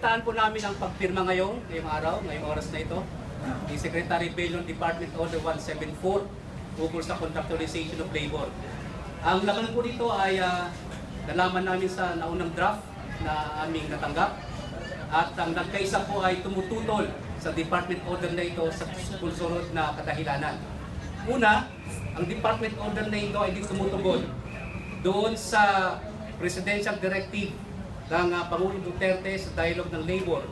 Binabantaan po namin ang pagpirma ngayong araw, ngayong oras na ito, ni Secretary Bello Department Order 174 ukol sa contractualization of labor. Ang laman po dito ay nalaman namin sa naunang draft na aming natanggap at ang nagkaisa po ay tumututol sa Department Order na ito sa susunod na kadahilanan. Una, ang Department Order na ito ay di tumutugon doon sa Presidential Directive ng Pangulong Duterte sa dialogue ng labor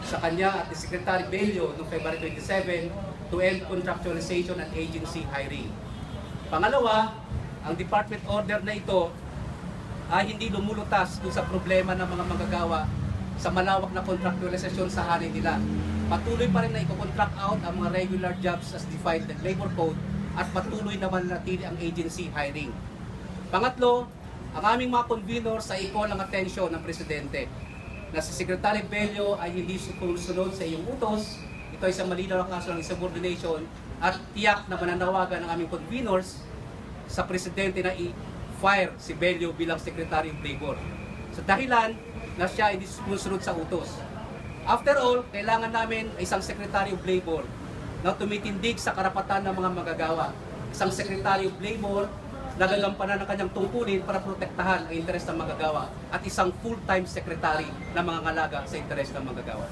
sa kanya at ni Secretary Bello noong February 27 to end contractualization and agency hiring. Pangalawa, ang Department Order na ito ay hindi lumulutas doon sa problema ng mga manggagawa sa malawak na contractualization sa hari nila. Patuloy pa rin na i-contract out ang mga regular jobs as defined in Labor Code at patuloy naman natili ang agency hiring. Pangatlo, ang aming mga convenors ay i-call ang atensyon ng Presidente na si Secretary Bello ay hindi sumusunod sa iyong utos. Ito ay isang malinaw na kaso ng insubordination at tiyak na mananawagan ng aming convenors sa Presidente na i-fire si Bello bilang Secretary of Labor. Sa dahilan na siya hindi sumusunod sa utos. After all, kailangan namin isang Secretary of Labor na tumitindig sa karapatan ng mga manggagawa. Isang Secretary of Labor na gagampanan ng kanyang tungkulin para protektahan ang interes ng manggagawa at isang full-time Secretary na mangangalaga sa interes ng manggagawa.